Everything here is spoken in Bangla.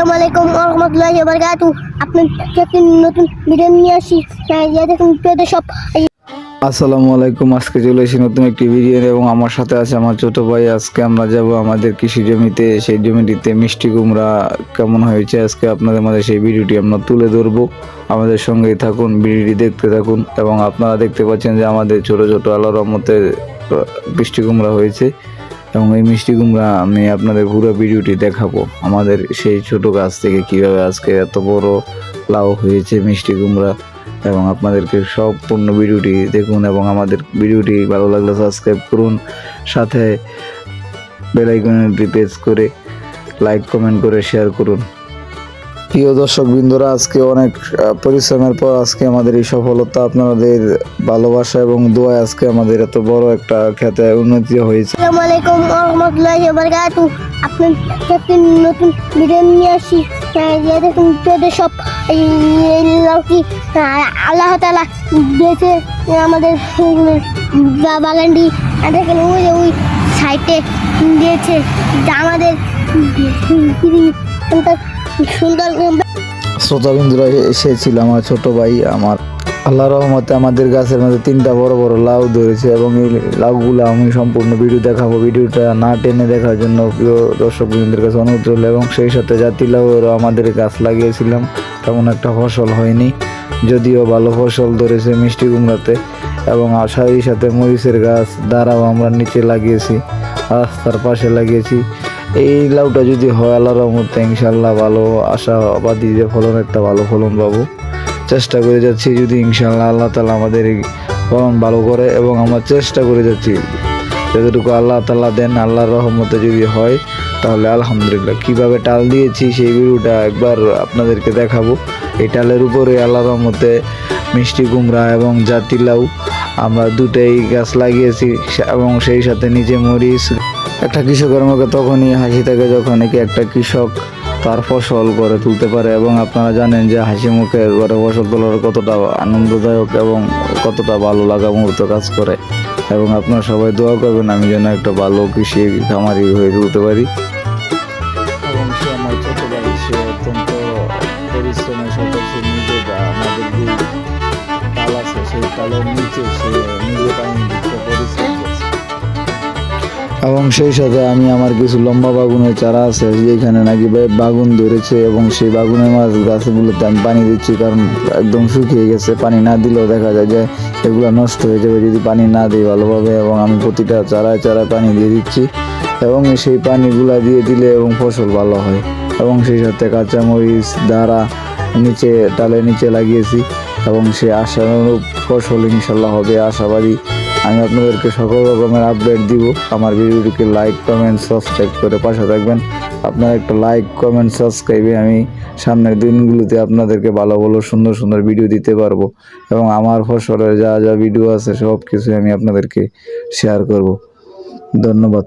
আসসালামু আলাইকুম ওয়া রাহমাতুল্লাহি ওয়া বারাকাতুহু। আপনাদের একটি নতুন ভিডিও নিয়ে আসি। দেখুন প্রিয় দর্শক, আসসালামু আলাইকুম। আজকে চলে এসেছি নতুন একটি ভিডিও এবং আমার সাথে আছে আমার ছোট ভাই। আজকে আমরা যাব আমাদের কৃষি জমিতে। সেই জমিটিতে মিষ্টি কুমড়া কেমন হয়েছে আজকে আপনাদের মাঝে সেই ভিডিওটি আমরা তুলে ধরবো। আমাদের সঙ্গেই থাকুন, ভিডিওটি দেখতে থাকুন। এবং আপনারা দেখতে পাচ্ছেন যে আমাদের ছোট ছোট আল্লাহর রহমতে মিষ্টি কুমড়া হয়েছে এবং এই মিষ্টি কুমড়া আমি আপনাদের পুরো ভিডিওটি দেখাবো আমাদের সেই ছোট গাছ থেকে কিভাবে আজকে এত বড় লাউ হয়েছে মিষ্টি কুমড়া। এবং আপনাদেরকে সম্পূর্ণ ভিডিওটি দেখুন এবং আমাদের ভিডিওটি ভালো লাগলে সাবস্ক্রাইব করুন, সাথে বেল আইকনটি প্রেস করে লাইক কমেন্ট করে শেয়ার করুন। প্রিয় দর্শক বৃন্দরা, আজকে অনেক পরিশ্রমের পর আজকে আমাদের এই সফলতা, আপনাদের ভালোবাসা এবং দোয়ায় আজকে আমাদের এত বড় একটা খেতে উন্নতি হয়েছে। আসসালামু আলাইকুম ওয়া রাহমাতুল্লাহি ওয়া বারাকাতুহু। আপনাদের একটি নতুন ভিডিও নিয়ে আসি। দেখুন প্রিয় দর্শক, এই লাউটি আল্লাহ তাআলা দিয়েছে আমাদের বাগানটি। দেখেন ওই সাইডে দিয়েছে আমাদের সুন্দর। শ্রোতাবিন্দুরা এসেছিল আমার ছোট ভাই। আমার আল্লাহ রহমতে আমাদের গাছের মধ্যে 3টা বড় বড় লাউ ধরেছে এবং এই লাউগুলো আমি সম্পূর্ণ ভিডিও দেখাবো। ভিডিওটা না টেনে দেখার জন্য প্রিয় দর্শক বৃন্দের কাছে অনুরোধ রইল। এবং সেই সাথে জাতিলাউয়েরও আমাদের গাছ লাগিয়েছিলাম, তেমন একটা ফসল হয়নি, যদিও ভালো ফসল ধরেছে মিষ্টি কুমড়াতে। এবং সেই সাথে মরিচের গাছ দাঁড়াও আমরা নিচে লাগিয়েছি, রাস্তার পাশে লাগিয়েছি। এই লাউটা যদি হয় আল্লাহর রহমতে ইনশাল্লাহ ভালো আশাবাদী যে একটা ভালো ফলন পাবো। চেষ্টা করে যাচ্ছি যদি ইনশাল্লাহ আল্লাহ তাআলা আমাদের এই ফলন ভালো করে, এবং আমরা চেষ্টা করে যাচ্ছি যতটুকু আল্লাহ তাআলা দেন। আল্লাহর রহমতে যদি হয় তাহলে আলহামদুলিল্লাহ। কিভাবে টাল দিয়েছি সেই ভিডিওটা একবার আপনাদেরকে দেখাবো। এই টালের উপরে আল্লাহর রহমতে মিষ্টি কুমড়া এবং জাতিলাউ আমরা দুটাই গাছ লাগিয়েছি এবং সেই সাথে নিচে মরিচ। একটা কৃষকের মুখে তখনই হাসি থাকে যখন একটা কৃষক তার ফসল করে তুলতে পারে। এবং আপনারা জানেন যে হাসি মুখের ঘরে ফসল তোলার কতটা আনন্দদায়ক এবং কতটা ভালো লাগা মুহূর্ত কাজ করে। এবং আপনারা সবাই দোয়া করবেন আমি যেন একটা ভালো কৃষি খামারি হয়ে তুলতে পারি। এবং সে আমার ছোট ভাই, সে অত্যন্ত পরিশ্রমের সাথে সে নিজে আমাদের যে তাল আছে সেই তালের নিচে সে নিজে পানি দিতে পরিশ্রম করছে। এবং সেই সাথে আমি আমার কিছু লম্বা বাগুনের চারা আছে যেখানে নাকি বাগুন ধরেছে, এবং সেই বাগুনের মাছ গাছগুলোতে আমি পানি দিচ্ছি, কারণ একদম শুকিয়ে গেছে। পানি না দিলেও দেখা যায় যে এগুলো নষ্ট হয়ে যাবে যদি পানি না দিই ভালোভাবে। এবং আমি প্রতিটা চারায় চারায় পানি দিয়ে দিচ্ছি এবং সেই পানিগুলা দিয়ে দিলে এবং ফসল ভালো হয়। এবং সেই সাথে কাঁচামরিচ দ্বারা নিচে ডালের নিচে লাগিয়েছি এবং সে আশানুরূপ ফসল ইনশাল্লাহ হবে আশাবাদী। আমি আপনাদেরকে সকল রকমের আপডেট দিব। আমার ভিডিওটিকে লাইক কমেন্ট সাবস্ক্রাইব করে পাশে থাকবেন। আপনার একটা লাইক কমেন্ট সাবস্ক্রাইবে আমি সামনের দিনগুলোতে আপনাদেরকে ভালো ভালো সুন্দর সুন্দর ভিডিও দিতে পারবো। এবং আমার ফসলের যা যা ভিডিও আছে সব কিছু আমি আপনাদেরকে শেয়ার করব। ধন্যবাদ।